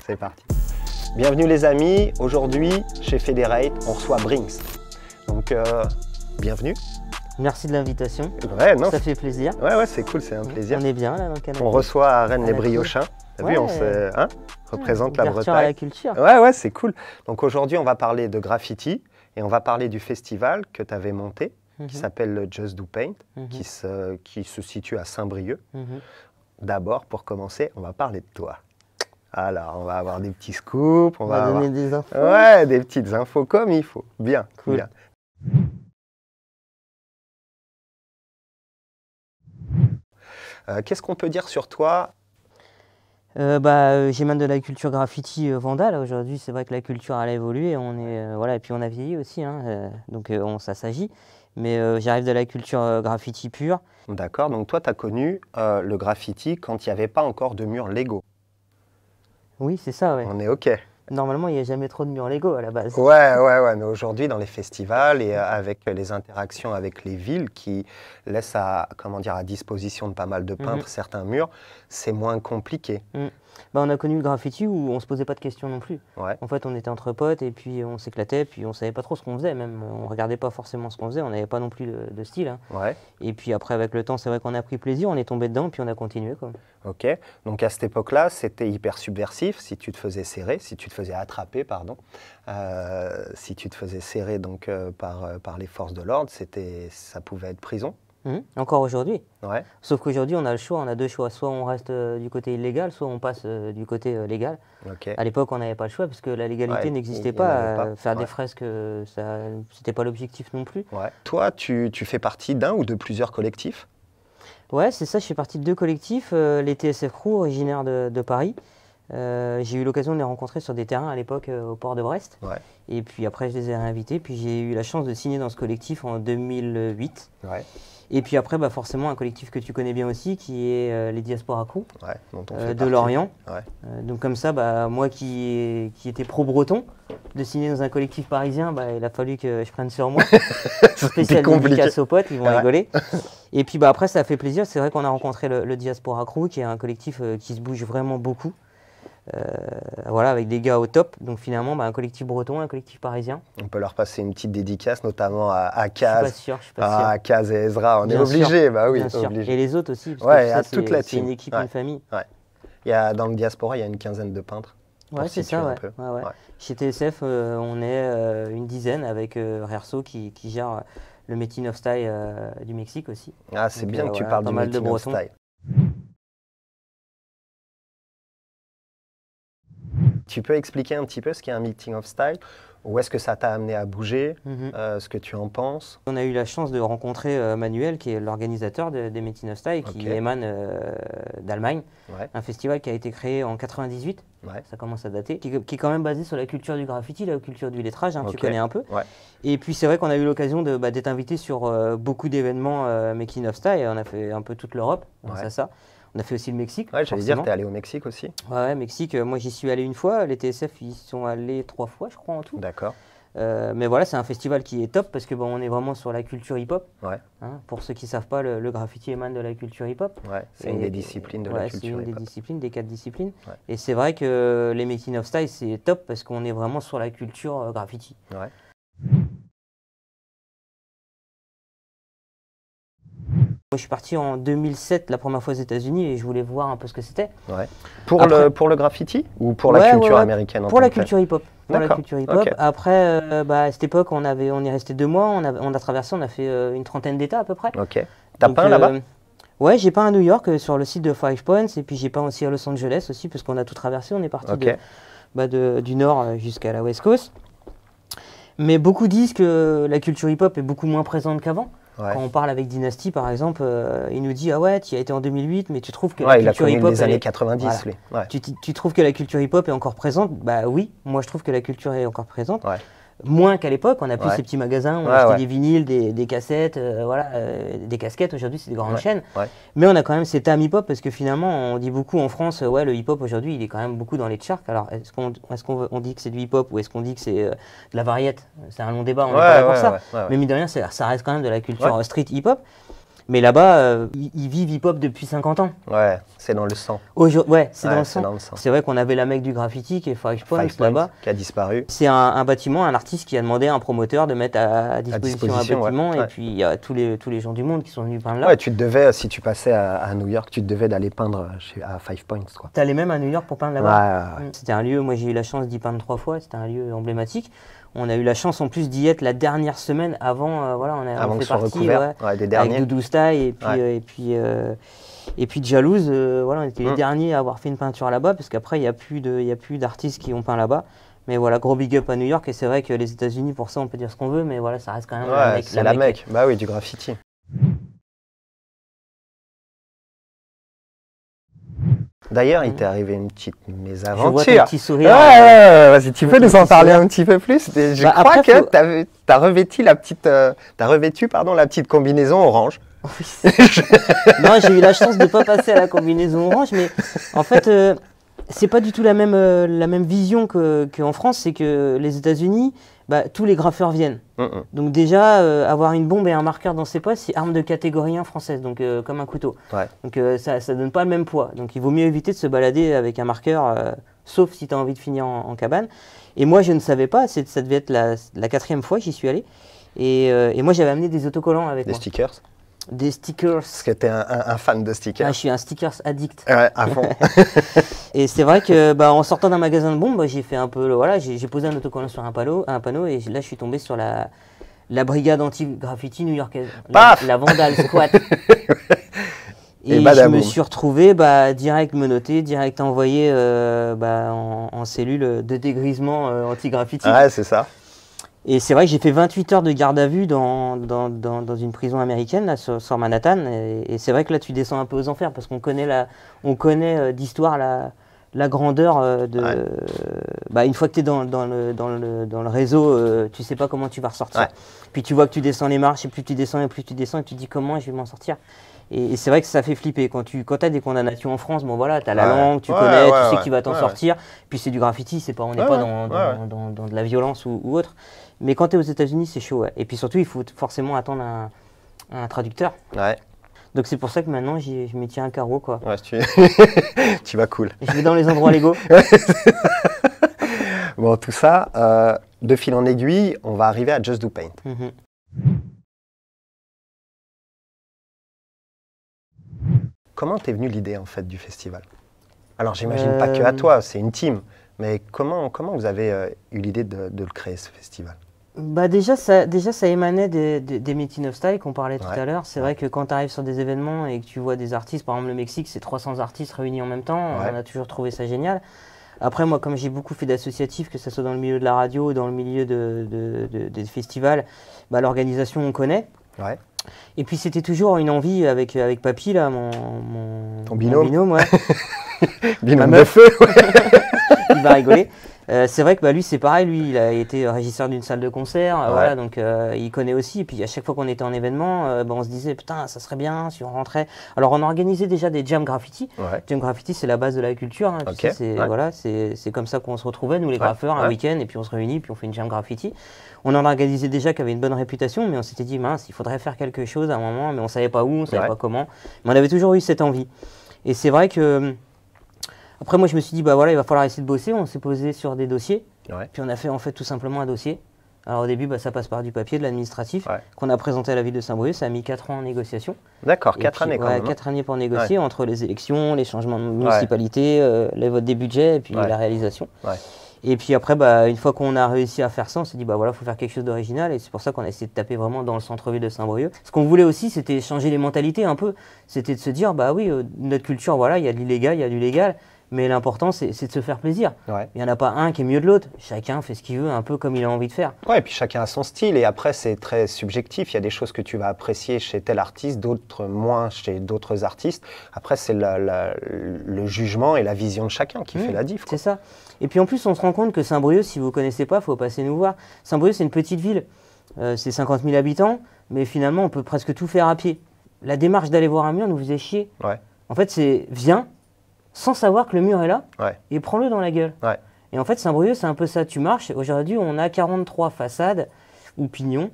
C'est parti. Bienvenue les amis, aujourd'hui chez Federate, on reçoit Brinks. Donc bienvenue. Merci de l'invitation. Ouais, non, ça fait plaisir. Ouais, c'est cool, c'est un plaisir. On est bien là dans le canapé. On reçoit à Rennes les Briochins. T'as vu, on se représente la Bretagne. À la culture. Ouais, c'est cool. Donc aujourd'hui, on va parler de graffiti et on va parler du festival que tu avais monté, qui s'appelle Just Do Paint, qui se situe à Saint-Brieuc. D'abord, pour commencer, on va parler de toi. Alors, on va avoir des petits scoops, on va donner des infos. Ouais, des petites infos comme il faut. Bien, cool. Bien. Qu'est-ce qu'on peut dire sur toi? J'émane de la culture graffiti vandale. Aujourd'hui, c'est vrai que la culture elle a évolué, et puis on a vieilli aussi, donc ça s'agit. Mais j'arrive de la culture graffiti pure. D'accord, donc toi, tu as connu le graffiti quand il n'y avait pas encore de murs Lego. Oui, c'est ça, ouais. On est OK. Normalement, il n'y a jamais trop de murs Lego à la base. Ouais, mais aujourd'hui, dans les festivals et avec les interactions avec les villes qui laissent à disposition de pas mal de peintres certains murs, c'est moins compliqué. On a connu le graffiti où on se posait pas de questions non plus. Ouais. En fait, on était entre potes et puis on s'éclatait, puis on savait pas trop ce qu'on faisait, même on regardait pas forcément ce qu'on faisait, on n'avait pas non plus de style. Ouais. Et puis après, avec le temps, c'est vrai qu'on a pris plaisir, on est tombé dedans, puis on a continué, quoi. Ok, donc à cette époque-là, c'était hyper subversif si tu te faisais serrer, si tu te faisais attraper, pardon, si tu te faisais serrer donc par les forces de l'ordre, ça pouvait être prison. Encore aujourd'hui. Ouais. Sauf qu'aujourd'hui, on a le choix, on a deux choix. Soit on reste du côté illégal, soit on passe du côté légal. Okay. À l'époque, on n'avait pas le choix parce que la légalité n'existait pas. Faire des fresques, c'était pas l'objectif non plus. Ouais. Toi, tu fais partie d'un ou de plusieurs collectifs? Ouais, c'est ça, je fais partie de deux collectifs, les TSF Crew, originaires de Paris. J'ai eu l'occasion de les rencontrer sur des terrains à l'époque au port de Brest. Ouais. Et puis après, je les ai réinvités. Puis j'ai eu la chance de signer dans ce collectif en 2008. Ouais. Et puis après, forcément, un collectif que tu connais bien aussi, qui est les Diaspora Crew, de Lorient. Ouais. Donc comme ça, moi qui étais pro-breton, de signer dans un collectif parisien, il a fallu que je prenne sur moi. Spécial dédicace aux potes, ils vont rigoler. Et puis après, ça a fait plaisir. C'est vrai qu'on a rencontré le Diaspora Crew, qui est un collectif qui se bouge vraiment beaucoup. Avec des gars au top. Donc finalement, un collectif breton, un collectif parisien. On peut leur passer une petite dédicace, notamment à Kaz. Je suis pas sûr. À Kaz et Ezra, on est obligé. Bah oui, obligé. Et les autres aussi, parce que toute la team. C'est une équipe, une famille. Ouais. Dans le Diaspora, il y a une quinzaine de peintres. Ouais, c'est ça, ouais. Chez TSF, on est une dizaine avec Rerso qui gère le Making of Style du Mexique aussi. Ah, c'est bien que tu parles du Making of Style. Tu peux expliquer un petit peu ce qu'est un meeting of style? Où est-ce que ça t'a amené à bouger? Ce que tu en penses? On a eu la chance de rencontrer Manuel, qui est l'organisateur des meeting of style, qui émane d'Allemagne. Un festival qui a été créé en 98, ça commence à dater, qui est quand même basé sur la culture du graffiti, la culture du lettrage, tu connais un peu. Et puis c'est vrai qu'on a eu l'occasion d'être invité sur beaucoup d'événements making of style. On a fait un peu toute l'Europe grâce à ça. On a fait aussi le Mexique. Ouais, j'allais dire, tu es allé au Mexique aussi? Ouais, Mexique, moi j'y suis allé une fois. Les TSF, ils sont allés 3 fois, je crois, en tout. D'accord. Mais voilà, c'est un festival qui est top parce que on est vraiment sur la culture hip-hop. Ouais. Pour ceux qui ne savent pas, le graffiti émane de la culture hip-hop. Ouais, c'est une des disciplines de la culture hip-hop. C'est une des disciplines, des 4 disciplines. Ouais. Et c'est vrai que les making of style, c'est top parce qu'on est vraiment sur la culture graffiti. Ouais. Moi, je suis parti en 2007 la première fois aux États-Unis et je voulais voir un peu ce que c'était. Ouais. Pour le graffiti ou pour la culture américaine? Pour la culture hip-hop. Après, à cette époque, on est resté 2 mois, on a traversé, on a fait une trentaine d'États à peu près. Ok. T'as peint là-bas? Ouais, j'ai peint à New York sur le site de Five Points et puis j'ai peint aussi à Los Angeles aussi parce qu'on a tout traversé. On est parti du nord jusqu'à la West Coast. Mais beaucoup disent que la culture hip-hop est beaucoup moins présente qu'avant. Ouais. Quand on parle avec Dynasty, par exemple, il nous dit « Ah ouais, tu y as été en 2008, mais tu trouves que la culture hip-hop… » les années 90, lui. Ouais. Tu trouves que la culture hip-hop est encore présente? Bah oui, moi je trouve que la culture est encore présente. Ouais. Moins qu'à l'époque, on a plus ces petits magasins, on achetait des vinyles, des cassettes, des casquettes. Aujourd'hui, c'est des grandes chaînes. Ouais. Mais on a quand même cette âme hip-hop parce que finalement, on dit beaucoup en France, le hip-hop aujourd'hui, il est quand même beaucoup dans les charts. Alors, est-ce qu'on dit que c'est du hip-hop ou est-ce qu'on dit que c'est de la variette? C'est un long débat, on n'est pas là pour ça. Mais mine de rien, ça reste quand même de la culture street hip-hop. Mais là-bas, ils vivent hip-hop depuis 50 ans. Ouais, c'est dans le sang. Ouais, c'est dans le sang. C'est vrai qu'on avait la mec du graffiti qui est 5 Points là-bas. Qui a disparu. C'est un bâtiment, un artiste qui a demandé à un promoteur de mettre à disposition un bâtiment. Et puis il y a tous les gens du monde qui sont venus peindre là. Ouais, tu te devais, si tu passais à New York, tu te devais d'aller peindre à 5 Points. Tu allais même à New York pour peindre là-bas. Ouais. C'était un lieu, moi j'ai eu la chance d'y peindre 3 fois, c'était un lieu emblématique. On a eu la chance en plus d'y être la dernière semaine avant, voilà, on fait partie des derniers. Avec Doudou Style et puis Jalouse, voilà, on était les derniers à avoir fait une peinture là-bas, parce qu'après il n'y a plus d'artistes qui ont peint là-bas. Mais voilà, gros big up à New York, et c'est vrai que les États-Unis, pour ça on peut dire ce qu'on veut, mais voilà, ça reste quand même la mecque. Bah oui, du graffiti. D'ailleurs, il t'est arrivé une petite mésaventure. Je vois ton petit sourire. Vas-y, tu peux nous en parler un petit peu plus? Je crois que tu as revêtu la petite combinaison orange. Oui. Non, j'ai eu la chance de ne pas passer à la combinaison orange, mais en fait, c'est pas du tout la même vision qu'en France. C'est que les États-Unis, tous les graffeurs viennent. Donc déjà, avoir une bombe et un marqueur dans ses poches, c'est arme de catégorie 1 française, donc comme un couteau. Ouais. Donc ça donne pas le même poids. Donc il vaut mieux éviter de se balader avec un marqueur, sauf si tu as envie de finir en cabane. Et moi, je ne savais pas, ça devait être la 4e fois que j'y suis allé. Et moi, j'avais amené des autocollants avec moi. Des stickers? Des stickers. Parce que tu es un fan de stickers. Ah, je suis un stickers addict. Ouais, à fond. Et c'est vrai que en sortant d'un magasin de bombes, j'ai fait un peu, voilà, j'ai posé un autocollant sur un panneau, et là je suis tombé sur la brigade anti-graffiti new-yorkaise, la Vandal Squad. Et je me suis retrouvé direct menotté, direct envoyé en cellule de dégrisement anti-graffiti. Ouais, c'est ça. Et c'est vrai que j'ai fait 28 heures de garde à vue dans une prison américaine là, sur Manhattan. Et c'est vrai que là, tu descends un peu aux enfers parce qu'on connaît d'histoire la grandeur de. Ouais. Une fois que tu es dans le réseau, tu sais pas comment tu vas ressortir. Ouais. Puis tu vois que tu descends les marches, et plus tu descends, et tu te dis comment je vais m'en sortir. Et c'est vrai que ça fait flipper. Quand tu as des condamnations en France, bon voilà, tu as la langue, tu connais, tu sais qui va t'en sortir. Puis c'est du graffiti, on n'est pas dans de la violence ou autre. Mais quand tu es aux États-Unis, c'est chaud. Ouais. Et puis surtout, il faut forcément attendre un traducteur. Ouais. Donc c'est pour ça que maintenant, je m'y tiens un carreau, quoi. Ouais, tu vas cool. Je vais dans les endroits légaux. Bon, tout ça, de fil en aiguille, on va arriver à Just Do Paint. Comment t'es venue l'idée, en fait, du festival? Alors, j'imagine pas que à toi, c'est une team. Mais comment vous avez eu l'idée de le créer, ce festival? Déjà, ça émanait des Meeting of Style qu'on parlait tout à l'heure. C'est vrai que quand tu arrives sur des événements et que tu vois des artistes, par exemple le Mexique, c'est 300 artistes réunis en même temps, on a toujours trouvé ça génial. Après, moi, comme j'ai beaucoup fait d'associatifs, que ce soit dans le milieu de la radio ou dans le milieu des festivals, l'organisation, on connaît. Ouais. Et puis, c'était toujours une envie avec Papy, là, ton binôme. Mon binôme, ouais. Binôme de feu. Il va rigoler. C'est vrai que lui, c'est pareil, lui, il a été régisseur d'une salle de concert, voilà, donc il connaît aussi. Et puis à chaque fois qu'on était en événement, on se disait, putain, ça serait bien si on rentrait. Alors on organisait déjà des jam graffiti. Ouais. Jam graffiti, c'est la base de la culture. Hein, okay. C'est comme ça qu'on se retrouvait, nous les graffeurs, un week-end, et puis on se réunit, puis on fait une jam graffiti. On en organisait déjà qui avait une bonne réputation, mais on s'était dit, mince, il faudrait faire quelque chose à un moment, mais on savait pas où, on savait pas comment. Mais on avait toujours eu cette envie. Et c'est vrai que après, moi, je me suis dit, voilà, il va falloir essayer de bosser. On s'est posé sur des dossiers. Ouais. Puis on a fait en fait tout simplement un dossier. Alors au début, ça passe par du papier, de l'administratif, qu'on a présenté à la ville de Saint-Brieuc. Ça a mis 4 ans en négociation. D'accord, 4 années quand même. 4 années pour négocier entre les élections, les changements de municipalité, les votes des budgets et puis la réalisation. Ouais. Et puis après, une fois qu'on a réussi à faire ça, on s'est dit, voilà, il faut faire quelque chose d'original. Et c'est pour ça qu'on a essayé de taper vraiment dans le centre-ville de Saint-Brieuc. Ce qu'on voulait aussi, c'était changer les mentalités un peu. C'était de se dire, oui, notre culture, voilà, il y a de l'illégal, il y a du légal. Mais l'important, c'est de se faire plaisir. Ouais. Il n'y en a pas un qui est mieux de l'autre. Chacun fait ce qu'il veut, un peu comme il a envie de faire. Ouais, et puis chacun a son style. Et après, c'est très subjectif. Il y a des choses que tu vas apprécier chez tel artiste, d'autres moins chez d'autres artistes. Après, c'est le jugement et la vision de chacun qui fait la diff. C'est ça. Et puis en plus, on se rend compte que Saint-Brieuc, si vous ne connaissez pas, il faut passer nous voir. Saint-Brieuc, c'est une petite ville. C'est 50 000 habitants. Mais finalement, on peut presque tout faire à pied. La démarche d'aller voir un mur nous faisait chier. Ouais. En fait, c'est viens, sans savoir que le mur est là, et prends-le dans la gueule. Ouais. Et en fait, Saint-Brieuc, c'est un peu ça. Tu marches. Aujourd'hui, on a 43 façades ou pignons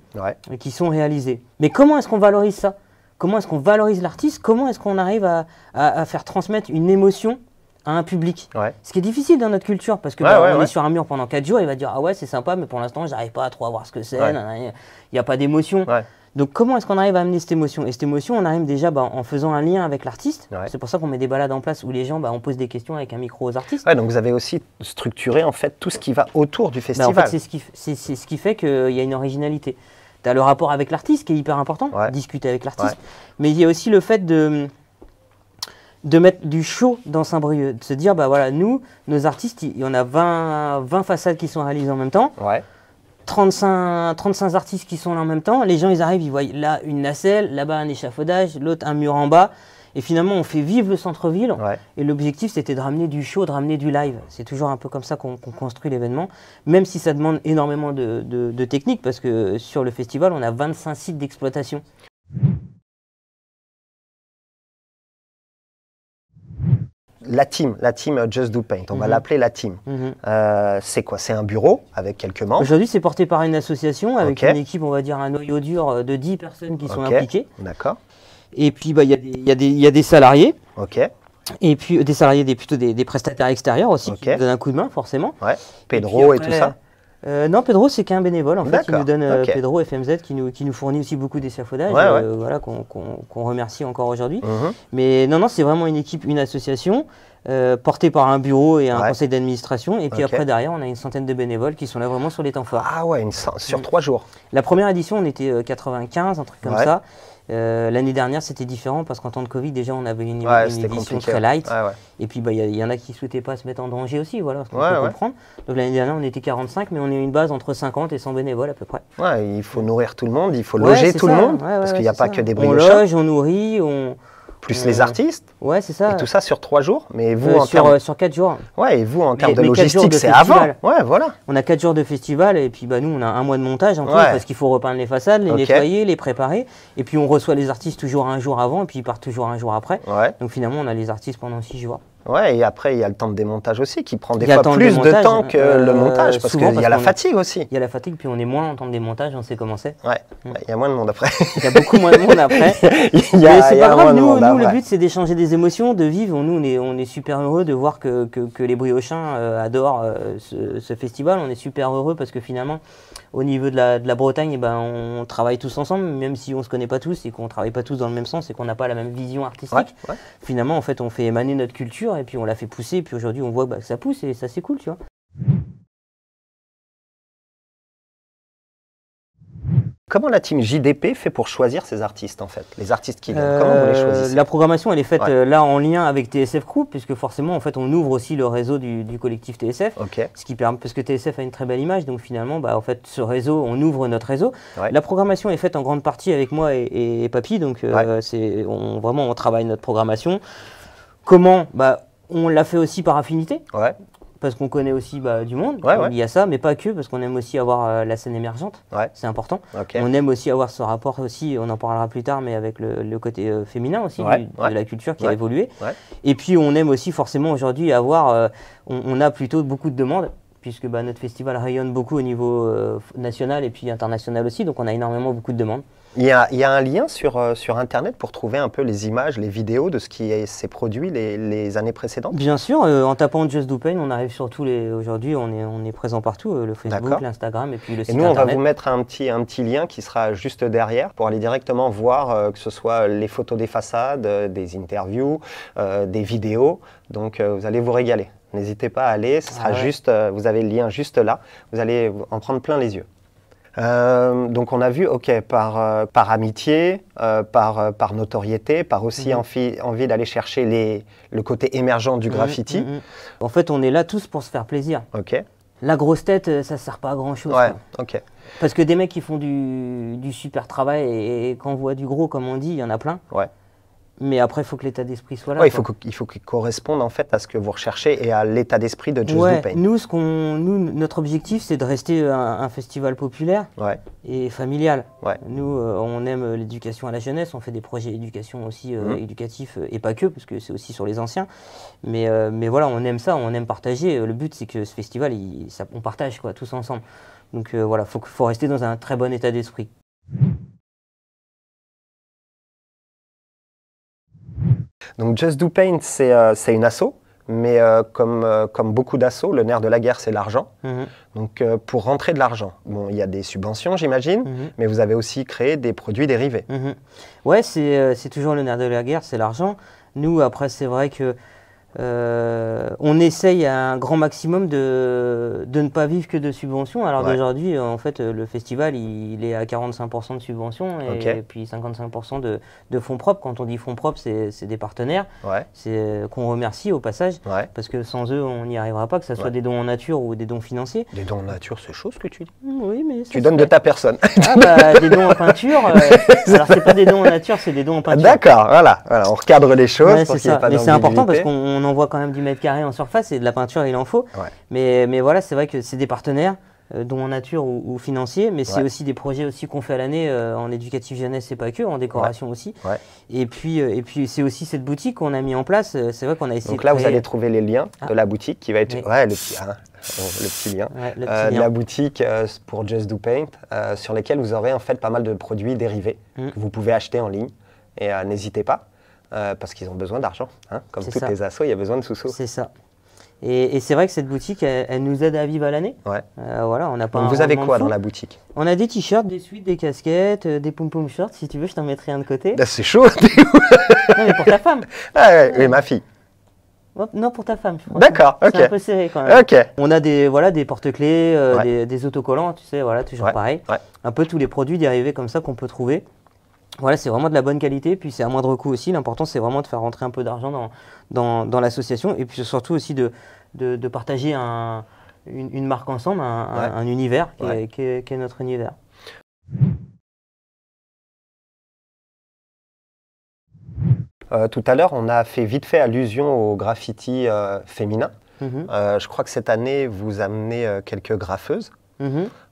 qui sont réalisés. Mais comment est-ce qu'on valorise ça? comment est-ce qu'on valorise l'artiste, comment est-ce qu'on arrive à faire transmettre une émotion à un public. Ce qui est difficile dans notre culture, parce que on est sur un mur pendant 4 jours, il va dire « Ah ouais, c'est sympa, mais pour l'instant, j'arrive pas à trop voir ce que c'est, il n'y a pas d'émotion. » Donc comment est-ce qu'on arrive à amener cette émotion? Et cette émotion, on arrive déjà en faisant un lien avec l'artiste. C'est pour ça qu'on met des balades en place où les gens, on pose des questions avec un micro aux artistes. Donc vous avez aussi structuré en fait tout ce qui va autour du festival. En fait, c'est ce qui fait qu'il y a une originalité. Tu as le rapport avec l'artiste qui est hyper important, discuter avec l'artiste. Mais il y a aussi le fait de mettre du show dans Saint-Brieuc, de se dire, voilà, nous, nos artistes, il y en a 20 façades qui sont réalisées en même temps, 35 artistes qui sont là en même temps, les gens, ils arrivent, ils voient là une nacelle, là-bas un échafaudage, l'autre un mur en bas, et finalement, on fait vivre le centre-ville, et l'objectif, c'était de ramener du show, de ramener du live. C'est toujours un peu comme ça qu'on construit l'événement, même si ça demande énormément de technique, parce que sur le festival, on a 25 sites d'exploitation. La team Just Do Paint, on va l'appeler la team. C'est quoi? C'est un bureau avec quelques membres? Aujourd'hui, c'est porté par une association avec une équipe, on va dire un noyau dur de 10 personnes qui sont impliquées. D'accord. Et puis, il y a des salariés. Et puis, des salariés, plutôt des prestataires extérieurs aussi, qui nous donnent un coup de main, forcément. Pedro et tout ça? Non, Pedro, c'est qu'un bénévole, en fait. Il nous donne Pedro FMZ qui nous fournit aussi beaucoup d'échafaudages, voilà, qu'on remercie encore aujourd'hui. Mais non, c'est vraiment une équipe, une association, portée par un bureau et un conseil d'administration. Et puis après, derrière, on a une centaine de bénévoles qui sont là vraiment sur les temps forts. Ah ouais, sur 3 jours. La première édition, on était 95, un truc comme ça. L'année dernière, c'était différent parce qu'en temps de Covid, déjà, on avait une édition très light. Et puis, il y en a qui ne souhaitaient pas se mettre en danger aussi, voilà, ce qu'on peut comprendre. Donc l'année dernière, on était 45, mais on est une base entre 50 et 100 bénévoles à peu près. Il faut nourrir tout le monde, il faut loger tout le monde, parce qu'il n'y a pas que des brioches. On loge, on nourrit, plus les artistes. C'est ça. Et tout ça sur 3 jours. Mais vous, sur 4 jours. Et vous, en termes de logistique, c'est avant. Voilà. On a 4 jours de festival et puis nous, on a 1 mois de montage en plus parce qu'il faut repeindre les façades, les nettoyer, les préparer. Et puis on reçoit les artistes toujours un jour avant et puis ils partent toujours un jour après. Donc finalement, on a les artistes pendant 6 jours. Et après, il y a le temps de démontage aussi, qui prend des fois plus de temps que le montage, parce qu'il y a la fatigue aussi. Il y a la fatigue, puis on est moins en temps de démontage, on sait comment c'est. Il y a moins de monde après. Il y a beaucoup moins de monde après. Mais c'est pas grave, nous, le but, c'est d'échanger des émotions, de vivre. Nous, on est super heureux de voir que les Briochins adorent ce festival. On est super heureux parce que finalement, au niveau de la Bretagne, on travaille tous ensemble, même si on ne se connaît pas tous et qu'on ne travaille pas tous dans le même sens et qu'on n'a pas la même vision artistique. Finalement, en fait, on fait émaner notre culture et puis on l'a fait pousser. Et puis aujourd'hui, on voit que ça pousse et ça, c'est cool, tu vois. Comment la team JDP fait pour choisir ses artistes en fait? Les artistes qui viennent, comment vous les choisissez? La programmation elle est faite là en lien avec TSF Group, puisque forcément en fait on ouvre aussi le réseau du collectif TSF, ce qui permet, parce que TSF a une très belle image, donc finalement en fait ce réseau, on ouvre notre réseau. La programmation est faite en grande partie avec moi et Papy, donc vraiment on travaille notre programmation. Comment? On l'a fait aussi par affinité. Parce qu'on connaît aussi du monde, il y a ça, mais pas que, parce qu'on aime aussi avoir la scène émergente, c'est important. On aime aussi avoir ce rapport aussi, on en parlera plus tard, mais avec le côté féminin aussi de la culture qui a évolué. Et puis on aime aussi forcément aujourd'hui avoir, on a plutôt beaucoup de demandes, puisque notre festival rayonne beaucoup au niveau national et puis international aussi, donc on a énormément beaucoup de demandes. Il y a un lien sur Internet pour trouver un peu les images, les vidéos de ce qui s'est produit les années précédentes? Bien sûr, en tapant Just Do Paint, on arrive sur tous les... Aujourd'hui, on est présent partout, le Facebook, l'Instagram et puis le site Internet. Et nous, on va vous mettre un petit lien qui sera juste derrière pour aller directement voir que ce soit les photos des façades, des interviews, des vidéos. Donc, vous allez vous régaler. N'hésitez pas à aller, ce sera juste, vous avez le lien juste là, vous allez en prendre plein les yeux. Donc on a vu, par amitié, par notoriété, par aussi envie d'aller chercher le côté émergent du graffiti. En fait, on est là tous pour se faire plaisir. La grosse tête, ça ne sert pas à grand chose. Parce que des mecs qui font du super travail et quand on voit du gros, comme on dit, il y en a plein. Mais après, il faut que l'état d'esprit soit là. Il faut qu'il corresponde en fait à ce que vous recherchez et à l'état d'esprit de Just Do Paint. Nous, notre objectif, c'est de rester un festival populaire et familial. Nous, on aime l'éducation à la jeunesse, on fait des projets d'éducation aussi éducatifs et pas que, parce que c'est aussi sur les anciens. Mais voilà, on aime ça, on aime partager. Le but, c'est que ce festival, on partage tous ensemble. Donc voilà, faut rester dans un très bon état d'esprit. Donc Just Do Paint, c'est une asso, mais comme beaucoup d'assos, le nerf de la guerre, c'est l'argent. Donc pour rentrer de l'argent, bon, il y a des subventions, j'imagine, mais vous avez aussi créé des produits dérivés. Ouais, c'est toujours le nerf de la guerre, c'est l'argent. Nous, après, c'est vrai que on essaye à un grand maximum de ne pas vivre que de subventions. Alors d'aujourd'hui, en fait, le festival, il est à 45% de subventions et puis 55% de fonds propres. Quand on dit fonds propres, c'est des partenaires qu'on remercie au passage, parce que sans eux, on n'y arrivera pas, que ce soit des dons en nature ou des dons financiers. Des dons en nature, c'est chaud ce que tu dis. Oui, mais tu donnes de ta personne. Ah bah, des dons en peinture. Alors c'est pas des dons en nature, c'est des dons en peinture. D'accord, voilà, on recadre les choses pour qu'il n'y ait pas d'ambiguïté. Mais c'est important parce qu'on envoie quand même du mètre carré en surface et de la peinture il en faut. Mais voilà, c'est vrai que c'est des partenaires, dont en nature ou financiers, mais c'est aussi des projets aussi qu'on fait à l'année en éducatif jeunesse et pas que, en décoration aussi. Et puis c'est aussi cette boutique qu'on a mis en place. C'est vrai qu'on a essayé. Donc là, vous allez trouver les liens de la boutique qui va être le petit lien de la boutique pour Just Do Paint, sur lesquels vous aurez en fait pas mal de produits dérivés que vous pouvez acheter en ligne. Et n'hésitez pas. Parce qu'ils ont besoin d'argent. Hein. Comme toutes les assos, il y a besoin de sous-sous. C'est ça. Et c'est vrai que cette boutique, elle nous aide à vivre à l'année. Voilà, on n'a pas. Donc vous avez quoi dans la boutique? On a des t-shirts, des sweats, des casquettes, des pom-pom shorts. Si tu veux, je t'en mettrai un de côté. C'est chaud. Non, mais pour ta femme. Oui, ma fille. Non, pour ta femme. D'accord, ok. C'est un peu serré quand même. Okay. On a des porte-clés, des autocollants, tu sais, voilà, toujours pareil. Un peu tous les produits dérivés comme ça qu'on peut trouver. Voilà, c'est vraiment de la bonne qualité, puis c'est à moindre coût aussi. L'important, c'est vraiment de faire rentrer un peu d'argent dans l'association, et puis surtout aussi de partager une marque ensemble, un univers qui est notre univers. Tout à l'heure, on a fait vite fait allusion au graffiti féminin. Je crois que cette année, vous amenez quelques graffeuses.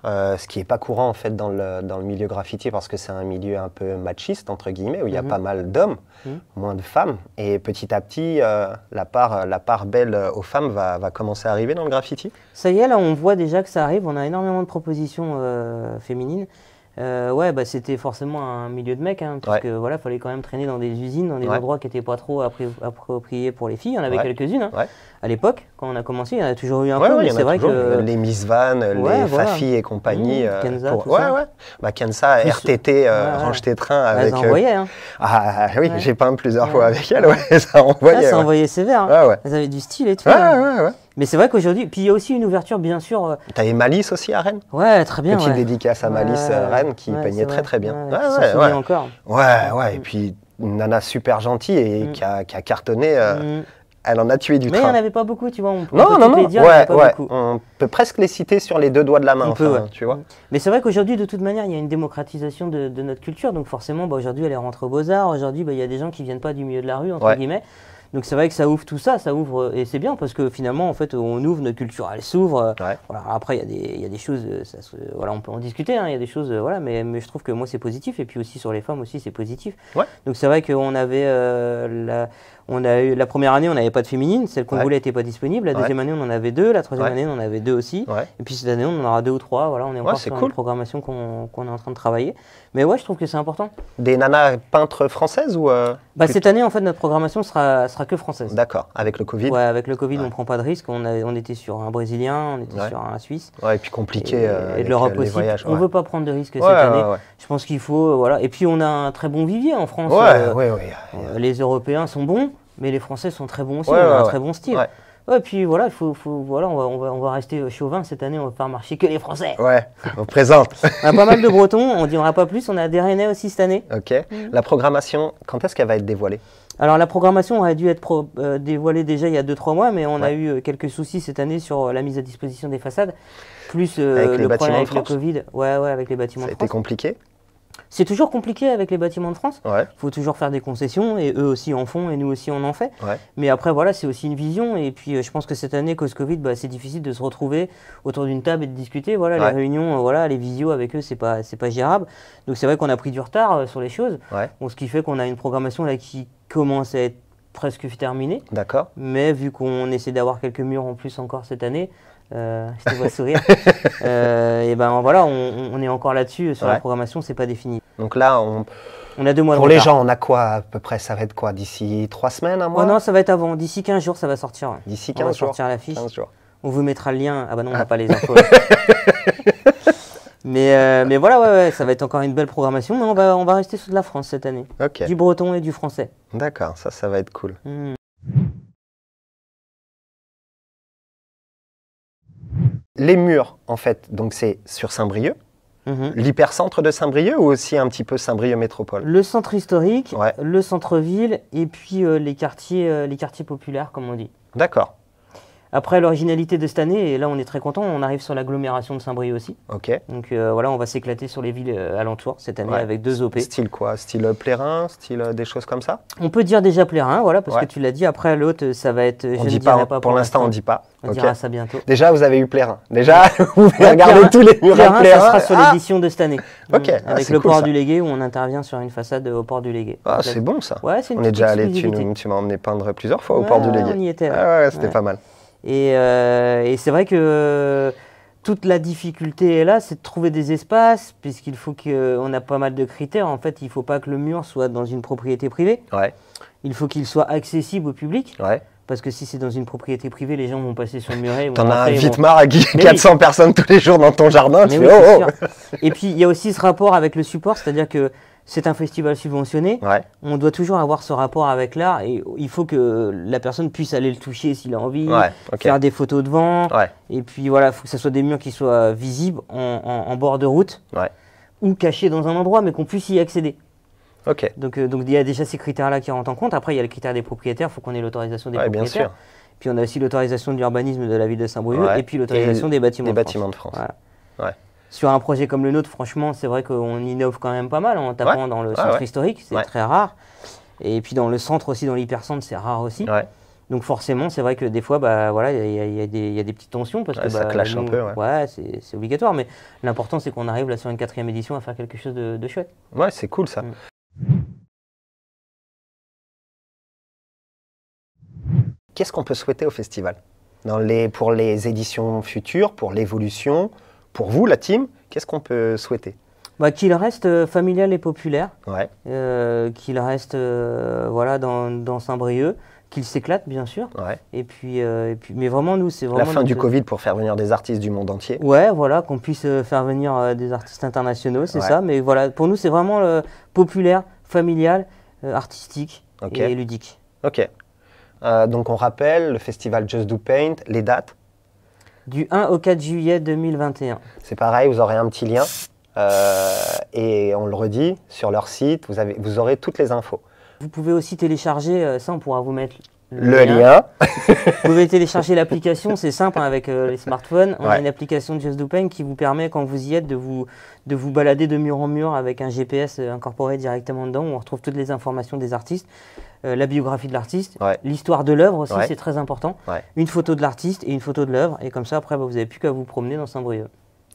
Ce qui n'est pas courant en fait dans le milieu graffiti, parce que c'est un milieu un peu machiste entre guillemets, où il y a pas mal d'hommes, moins de femmes, et petit à petit la part belle aux femmes va commencer à arriver dans le graffiti. Ça y est, là on voit déjà que ça arrive, on a énormément de propositions féminines. C'était forcément un milieu de mecs, parce que voilà, fallait quand même traîner dans des usines, dans des endroits qui n'étaient pas trop appropriés pour les filles. Il y en avait quelques-unes à l'époque, quand on a commencé, il y en a toujours eu un peu, mais c'est vrai que les Miss Van, les Fafi et compagnie, Kenza, Kenza, RTT, Range tes trains avec. Ça envoyait. Ah oui, j'ai peint plusieurs fois avec elle, ça envoyait. Ça envoyait sévère. Elles avaient du style et tout. Mais c'est vrai qu'aujourd'hui, puis il y a aussi une ouverture, bien sûr. T'avais Malice aussi à Rennes? Ouais, très bien. Petite dédicace à Malice Rennes qui peignait très bien. Encore. Et puis une nana super gentille et qui a cartonné. Elle en a tué du train. Mais il n'y en avait pas beaucoup, tu vois. On peut presque les citer sur les deux doigts de la main, tu vois. Mais c'est vrai qu'aujourd'hui, de toute manière, il y a une démocratisation de notre culture. Donc forcément, aujourd'hui, elle est rentrée aux Beaux-Arts. Aujourd'hui, il y a des gens qui ne viennent pas du milieu de la rue, entre guillemets. Donc c'est vrai que ça ouvre tout ça, et c'est bien parce que finalement en fait on ouvre, notre culture elle s'ouvre. Voilà, après il y a des choses, on peut en discuter, il y a des choses, mais je trouve que moi c'est positif, et puis aussi sur les femmes aussi c'est positif. Donc c'est vrai qu'on avait on a eu la première année on n'avait pas de féminine, celle qu'on voulait n'était pas disponible, la deuxième année on en avait deux, la troisième année on en avait deux aussi, et puis cette année on en aura deux ou trois, voilà, on est encore sur une programmation qu'on est en train de travailler. Mais je trouve que c'est important. Des nanas peintres françaises ou cette année en fait notre programmation sera que française. D'accord, avec le Covid. Avec le Covid on ne prend pas de risque, on était sur un Brésilien, on était sur un Suisse. Et puis compliqué et de l'Europe aussi. Voyages, on ne veut pas prendre de risque cette année. Je pense qu'il faut, et puis on a un très bon vivier en France. Les Européens sont bons, mais les Français sont très bons aussi, on a un très bon style. Et puis voilà, on va rester chauvin cette année, on va faire marcher que les Français. On présente. On a pas mal de Bretons, on ne dira pas plus, on a des Rennais aussi cette année. La programmation, quand est-ce qu'elle va être dévoilée? Alors la programmation aurait dû être dévoilée déjà il y a 2-3 mois, mais on a eu quelques soucis cette année sur la mise à disposition des façades, plus le problème avec le Covid. Avec les bâtiments de France. Ça a été compliqué? C'est toujours compliqué avec les bâtiments de France. Il faut toujours faire des concessions, et eux aussi en font, et nous aussi on en fait. Mais après, c'est aussi une vision. Et puis, je pense que cette année, cause Covid, c'est difficile de se retrouver autour d'une table et de discuter. Les réunions, les visios avec eux, c'est pas gérable. Donc, c'est vrai qu'on a pris du retard sur les choses. Ce qui fait qu'on a une programmation là qui commence à être presque terminée. D'accord. Mais vu qu'on essaie d'avoir quelques murs en plus encore cette année, je te vois sourire. On est encore là-dessus sur la programmation, c'est pas défini. Donc là, On a 2 mois de Pour retard. les gens, on a quoi à peu près? Ça va être quoi? D'ici 3 semaines, un mois? Oh non, ça va être avant. D'ici 15 jours, ça va sortir. D'ici 15 jours. On va jours. sortir l'affiche. 15 jours. On vous mettra le lien. Ah bah non, on n'a pas les infos. mais voilà, ouais, ça va être encore une belle programmation. Mais on va rester sur de la France cette année. Ok. Du breton et du français. D'accord, ça va être cool. Les murs, en fait, donc c'est sur Saint-Brieuc. L'hypercentre de Saint-Brieuc ou aussi un petit peu Saint-Brieuc métropole? Le centre historique, ouais. Le centre-ville et puis les quartiers populaires, comme on dit. D'accord. Après, l'originalité de cette année, et là on est très content, on arrive sur l'agglomération de Saint-Brieuc aussi. Ok. Donc voilà, on va s'éclater sur les villes alentours cette année avec 2 OP. Style quoi? Style Plérin? Style des choses comme ça? On peut dire déjà Plérin, voilà, parce que tu l'as dit. Après, l'autre, ça va être... On dit pas, pour l'instant, on ne dit pas. On dira ça bientôt. Déjà, vous avez eu Plérin. Déjà, vous pouvez regarder tous les murs à Plérin. Ça sera sur l'édition de cette année. Ok. Avec le port du Légué, où on intervient sur une façade au port du Légué. Ah, c'est bon ça. Ouais, c'est une On est déjà allé, exclusivité. tu m'as emmené peindre plusieurs fois au port du Légué. On y était. Ah ouais, c'était pas mal. Et c'est vrai que toute la difficulté est là, c'est de trouver des espaces, puisqu'il faut qu'on a pas mal de critères. En fait, il ne faut pas que le mur soit dans une propriété privée. Ouais. Il faut qu'il soit accessible au public. Ouais. Parce que si c'est dans une propriété privée, les gens vont passer sur le muret. T'en as vite marre à 400 personnes tous les jours dans ton jardin. Tu fais, Et puis, il y a aussi ce rapport avec le support, c'est-à-dire que c'est un festival subventionné. Ouais. On doit toujours avoir ce rapport avec l'art et il faut que la personne puisse aller le toucher s'il a envie, faire des photos devant. Ouais. Et puis voilà, il faut que ce soit des murs qui soient visibles en bord de route ou cachés dans un endroit, mais qu'on puisse y accéder. Okay. Donc il y a déjà ces critères-là qui rentrent en compte. Après, il y a les critères des propriétaires, il faut qu'on ait l'autorisation des propriétaires. Bien sûr. Puis on a aussi l'autorisation de l'urbanisme de la ville de Saint-Brieuc et puis l'autorisation des bâtiments de France. Voilà. Ouais. Sur un projet comme le nôtre, franchement, c'est vrai qu'on innove quand même pas mal en tapant dans le centre historique, c'est très rare. Et puis dans le centre aussi, dans l'hypercentre, c'est rare aussi. Ouais. Donc forcément, c'est vrai que des fois, bah, voilà, il y a des petites tensions. Parce que, ça clash un peu. Ouais, c'est obligatoire. Mais l'important, c'est qu'on arrive là sur une 4e édition à faire quelque chose de chouette. Ouais, c'est cool ça. Qu'est-ce qu'on peut souhaiter au festival pour les éditions futures, pour l'évolution? Pour vous, la team, qu'est-ce qu'on peut souhaiter? Qu'il reste familial et populaire, qu'il reste voilà, dans Saint-Brieuc, qu'il s'éclate bien sûr. Et puis, mais vraiment, nous, c'est vraiment... La fin du Covid pour faire venir des artistes du monde entier. Ouais, voilà, qu'on puisse faire venir des artistes internationaux, c'est ça. Mais voilà, pour nous, c'est vraiment populaire, familial, artistique et ludique. Ok. Donc on rappelle, le festival Just Do Paint, les dates? Du 1 au 4 juillet 2021. C'est pareil, vous aurez un petit lien. Et on le redit, sur leur site, vous aurez toutes les infos. Vous pouvez aussi télécharger, ça on pourra vous mettre le lien. Vous pouvez télécharger l'application, c'est simple avec les smartphones. On a une application de Just Do Paint qui vous permet, quand vous y êtes, de vous balader de mur en mur avec un GPS incorporé directement dedans, où on retrouve toutes les informations des artistes. La biographie de l'artiste, l'histoire de l'œuvre aussi, c'est très important. Une photo de l'artiste et une photo de l'œuvre. Et comme ça, après, vous n'avez plus qu'à vous promener dans Saint-Brieuc.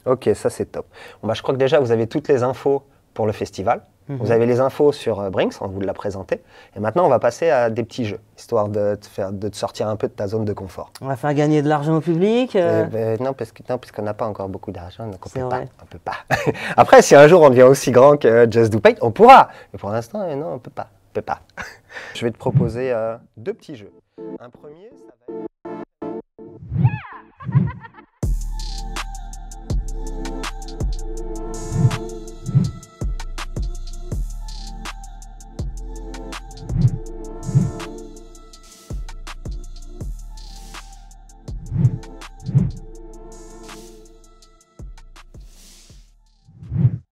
Ok, ça c'est top. Bon, je crois que déjà, vous avez toutes les infos pour le festival. Vous avez les infos sur Brinks, on vous l'a présenté. Et maintenant, on va passer à des petits jeux, histoire de te sortir un peu de ta zone de confort. On va faire gagner de l'argent au public Non, parce qu'on n'a pas encore beaucoup d'argent, donc on peut pas. Après, si un jour on devient aussi grand que Just Do Paint, on pourra. Mais pour l'instant, non, on peut pas. Je vais te proposer 2 petits jeux. Un premier, ça va être...